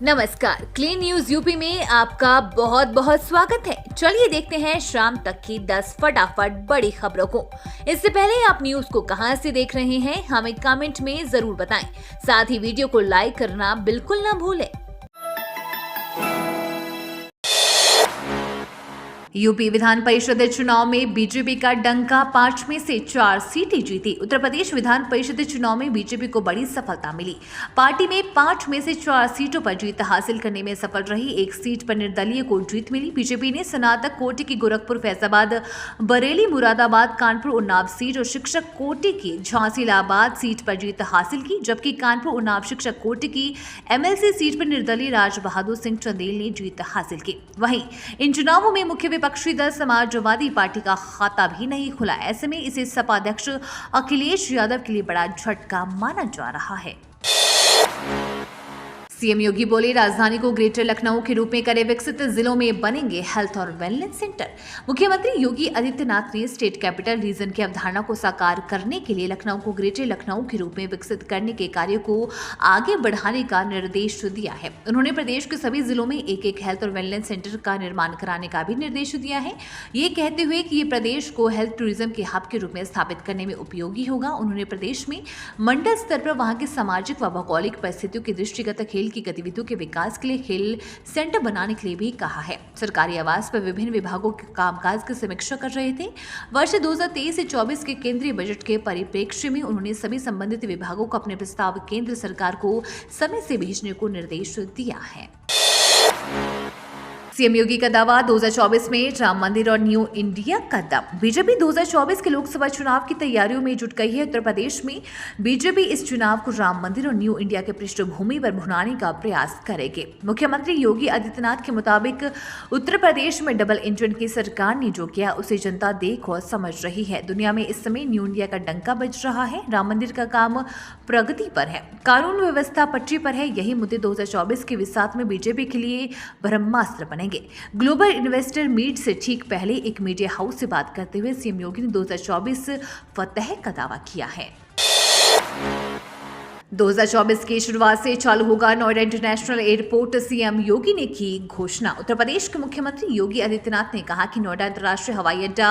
नमस्कार, clean news UP में आपका बहुत बहुत स्वागत है। चलिए देखते हैं शाम तक की 10 फटाफट बड़ी खबरों को। इससे पहले आप न्यूज को कहां से देख रहे हैं, हमें कमेंट में जरूर बताएं। साथ ही वीडियो को लाइक करना बिल्कुल ना भूलें। यूपी विधान परिषद चुनाव में बीजेपी का डंका, 5 में से 4 सीटें जीती। उत्तर प्रदेश विधान परिषद चुनाव में बीजेपी को बड़ी सफलता मिली। पार्टी में 5 में से 4 सीटों पर जीत हासिल करने में सफल रही। एक सीट पर निर्दलीय को जीत मिली। बीजेपी ने स्नातक कोटि की गोरखपुर, फैजाबाद, बरेली, मुरादाबाद, कानपुर, उन्नाव सीट और शिक्षक कोटि की झांसी, इलाहाबाद सीट पर जीत हासिल की, जबकि कानपुर, उन्नाव शिक्षक कोटि की एमएलसी सीट पर निर्दलीय राज बहादुर सिंह चंदेल ने जीत हासिल की। वहीं इन चुनावों में मुख्य विपक्षी दल समाजवादी पार्टी का खाता भी नहीं खुला। ऐसे में इसे सपा अध्यक्ष अखिलेश यादव के लिए बड़ा झटका माना जा रहा है। सीएम योगी बोले, राजधानी को ग्रेटर लखनऊ के रूप में करे विकसित, जिलों में बनेंगे हेल्थ और वेलनेस सेंटर। मुख्यमंत्री योगी आदित्यनाथ ने स्टेट कैपिटल रीजन की अवधारणा को साकार करने के लिए लखनऊ को ग्रेटर लखनऊ के रूप में विकसित करने के कार्य को आगे बढ़ाने का निर्देश दिया है। उन्होंने प्रदेश के सभी जिलों में एक एक हेल्थ और वेलनेस सेंटर का निर्माण कराने का भी निर्देश दिया है, ये कहते हुए कि ये प्रदेश को हेल्थ टूरिज्म के हब के रूप में स्थापित करने में उपयोगी होगा। उन्होंने प्रदेश में मंडल स्तर पर वहां की सामाजिक व भौगोलिक परिस्थितियों के दृष्टिगत खेल की गतिविधियों के विकास के लिए खेल सेंटर बनाने के लिए भी कहा है। सरकारी आवास पर विभिन्न विभागों के कामकाज की समीक्षा कर रहे थे। वर्ष 2023 से 24 के केंद्रीय बजट के परिप्रेक्ष्य में उन्होंने सभी संबंधित विभागों को अपने प्रस्ताव केंद्र सरकार को समय से भेजने को निर्देश दिया है। सीएम योगी का दावा, 2024 में राम मंदिर और न्यू इंडिया का दम। बीजेपी 2024 के लोकसभा चुनाव की तैयारियों में जुट गई है। उत्तर प्रदेश में बीजेपी इस चुनाव को राम मंदिर और न्यू इंडिया के पृष्ठभूमि पर भुनाने का प्रयास करेगी। मुख्यमंत्री योगी आदित्यनाथ के मुताबिक उत्तर प्रदेश में डबल इंजन की सरकार ने जो किया उसे जनता देख और समझ रही है। दुनिया में इस समय न्यू इंडिया का डंका बज रहा है। राम मंदिर का काम प्रगति पर है, कानून व्यवस्था पटरी पर है। यही मुद्दे 2024 के विसात में बीजेपी के लिए ब्रह्मास्त्र बने। ग्लोबल इन्वेस्टर मीट से ठीक पहले एक मीडिया हाउस से बात करते हुए सीएम योगी ने 2024 फतह का दावा किया है। 2024 की शुरुआत से चालू होगा नोएडा इंटरनेशनल एयरपोर्ट, सीएम योगी ने की घोषणा। उत्तर प्रदेश के मुख्यमंत्री योगी आदित्यनाथ ने कहा कि नोएडा अंतर्राष्ट्रीय हवाई अड्डा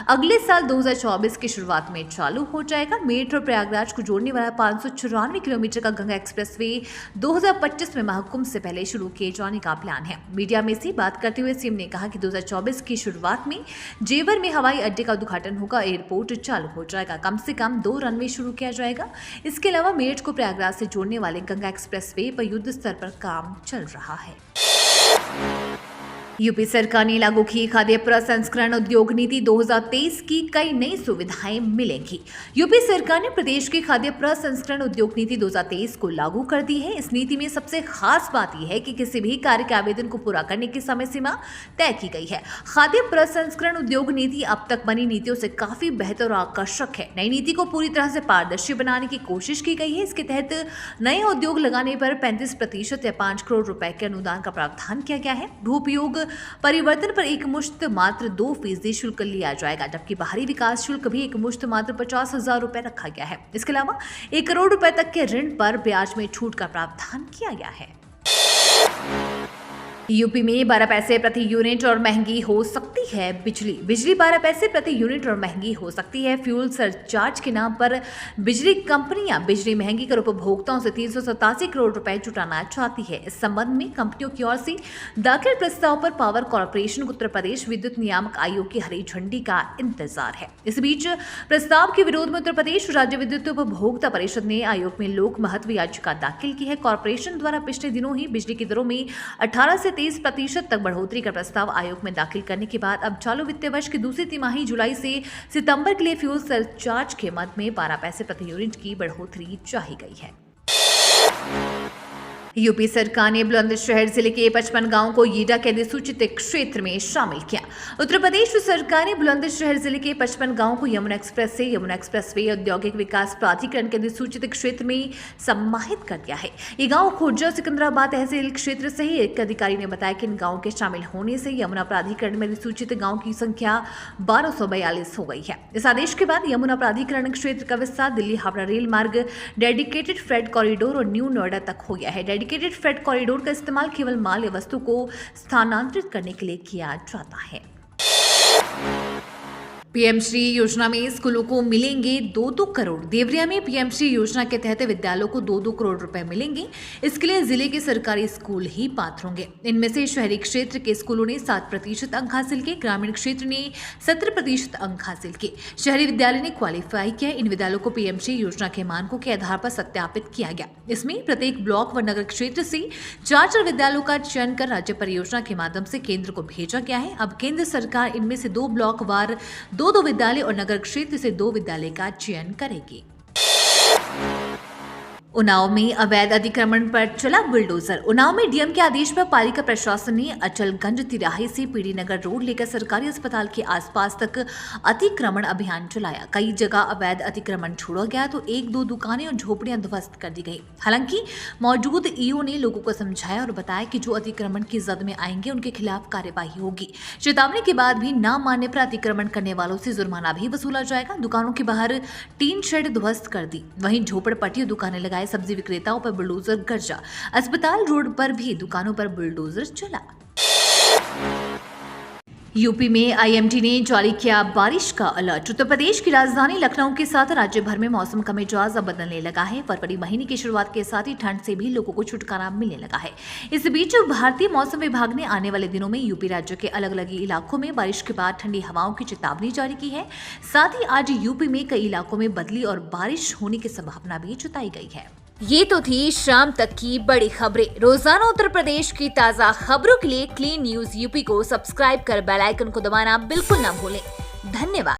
अगले साल 2024 की शुरुआत में चालू हो जाएगा। मेरठ और प्रयागराज को जोड़ने वाला 594 किलोमीटर का गंगा एक्सप्रेसवे 2025 में महाकुंभ से पहले शुरू किए जाने का प्लान है। मीडिया में से बात करते हुए सीएम ने कहा कि 2024 की शुरुआत में जेवर में हवाई अड्डे का उद्घाटन होगा, एयरपोर्ट चालू हो जाएगा। कम से कम 2 रनवे शुरू किया जाएगा। इसके अलावा मेरठ को प्रयागराज से जोड़ने वाले गंगा एक्सप्रेसवे पर युद्ध स्तर पर काम चल रहा है। यूपी सरकार ने लागू की खाद्य प्रसंस्करण उद्योग नीति 2023 की कई नई सुविधाएं मिलेंगी। यूपी सरकार ने प्रदेश की खाद्य प्रसंस्करण उद्योग नीति 2023 को लागू कर दी है। इस नीति में सबसे खास बात यह है कि किसी भी कार्य के आवेदन को पूरा करने की समय सीमा तय की गई है। खाद्य प्रसंस्करण उद्योग नीति अब तक बनी नीतियों से काफी बेहतर और आकर्षक है। नई नीति को पूरी तरह से पारदर्शी बनाने की कोशिश की गई है। इसके तहत नए उद्योग लगाने पर 35% या 5 करोड़ रुपए के अनुदान का प्रावधान किया गया है। भूपयोग परिवर्तन पर एक मुश्त मात्र 2% शुल्क लिया जाएगा, जबकि बाहरी विकास शुल्क भी एक मुश्त मात्र 50,000 रुपए रखा गया है। इसके अलावा 1 करोड़ रुपए तक के ऋण पर ब्याज में छूट का प्रावधान किया गया है। यूपी में 12 पैसे प्रति यूनिट और महंगी हो सकती है बिजली 12 पैसे प्रति यूनिट और महंगी हो सकती है। फ्यूल सरचार्ज के नाम पर बिजली कंपनियां बिजली महंगी कर उपभोक्ताओं से 387 करोड़ रुपए जुटाना चाहती है। इस संबंध में कंपनियों की ओर से दाखिल प्रस्ताव पर पावर कॉर्पोरेशन को उत्तर प्रदेश विद्युत नियामक आयोग की हरी झंडी का इंतजार है। इस बीच प्रस्ताव के विरोध में उत्तर प्रदेश राज्य विद्युत उपभोक्ता परिषद ने आयोग में लोक महत्व याचिका दाखिल की है। कॉर्पोरेशन द्वारा पिछले दिनों ही बिजली की दरों में 18 से 23% तक बढ़ोतरी का प्रस्ताव आयोग में दाखिल करने के बाद अब चालू वित्तीय वर्ष की दूसरी तिमाही जुलाई से सितंबर के लिए फ्यूल सरचार्ज के मद में 12 पैसे प्रति यूनिट की बढ़ोतरी चाही गई है। यूपी सरकार ने बुलंदशहर जिले के 55 गांवों को यीडा के अधिसूचित क्षेत्र में शामिल किया। उत्तर प्रदेश सरकार ने बुलंदशहर जिले के 55 गांवों को यमुना एक्सप्रेसवे औद्योगिक विकास प्राधिकरण के अधिसूचित क्षेत्र में सम्मानित कर दिया है। ये गांव खुर्जा सिकंदराबाद तहसील क्षेत्र से ही एक अधिकारी ने बताया कि इन गांवों के शामिल होने से यमुना प्राधिकरण में अधिसूचित गांव की संख्या 1242 हो गई है। इस आदेश के बाद यमुना प्राधिकरण क्षेत्र का विस्तार दिल्ली हावड़ा रेल मार्ग, डेडिकेटेड फ्रेट कॉरिडोर और न्यू नोएडा तक हो गया है। डेडिकेटेड फ्रेट कॉरिडोर का इस्तेमाल केवल माल या वस्तु को स्थानांतरित करने के लिए किया जाता है। पीएम श्री योजना में स्कूलों को मिलेंगे 2-2 करोड़। देवरिया में पीएम श्री योजना के तहत विद्यालयों को 2-2 करोड़ रुपए मिलेंगे। इसके लिए जिले के सरकारी स्कूल ही पात्र होंगे। इनमें से शहरी क्षेत्र के स्कूलों ने 7% अंक हासिल किए, ग्रामीण क्षेत्र ने 17% अंक हासिल किए। शहरी विद्यालय ने क्वालिफाई किया। इन विद्यालयों को पीएम श्री योजना के मानकों के आधार पर सत्यापित किया गया। इसमें प्रत्येक ब्लॉक व नगर क्षेत्र से 4 विद्यालयों का चयन कर राज्य परियोजना के माध्यम से केंद्र को भेजा गया है। अब केंद्र सरकार इनमें से 2 ब्लॉक वार 2 विद्यालय और नगर क्षेत्र से 2 विद्यालय का चयन करेगी। उन्नाव में अवैध अतिक्रमण पर चला बुलडोजर। उन्नाव में डीएम के आदेश पर पालिका प्रशासन ने अचलगंज तिराहे से पीडी नगर रोड लेकर सरकारी अस्पताल के आसपास तक अतिक्रमण अभियान चलाया। कई जगह अवैध अतिक्रमण छोड़ा गया तो 1-2 दुकानें और झोपड़ियां ध्वस्त कर दी गई। हालांकि मौजूद ईओ ने लोगों को समझाया और बताया कि जो अतिक्रमण की जद में आएंगे उनके खिलाफ कार्यवाही होगी। चेतावनी के बाद भी न मानने पर अतिक्रमण करने वालों से जुर्माना भी वसूला जाएगा। दुकानों के बाहर टीन शेड ध्वस्त कर दी। वहीं झोपड़पट्टी और दुकानें लगाए सब्जी विक्रेताओं पर बुलडोजर गर्जा। अस्पताल रोड पर भी दुकानों पर बुलडोजर चला। यूपी में आईएमडी ने जारी किया बारिश का अलर्ट। उत्तर प्रदेश की राजधानी लखनऊ के साथ राज्य भर में मौसम का मिजाज अब बदलने लगा है। फरवरी महीने की शुरुआत के साथ ही ठंड से भी लोगों को छुटकारा मिलने लगा है। इस बीच भारतीय मौसम विभाग ने आने वाले दिनों में यूपी राज्य के अलग अलग इलाकों में बारिश के बाद ठंडी हवाओं की चेतावनी जारी की है। साथ ही आज यूपी में कई इलाकों में बदली और बारिश होने की संभावना भी जताई गई है। ये तो थी शाम तक की बड़ी खबरें। रोजाना उत्तर प्रदेश की ताजा खबरों के लिए क्लीन न्यूज यूपी को सब्सक्राइब कर बेल आइकन को दबाना बिल्कुल ना भूलें। धन्यवाद।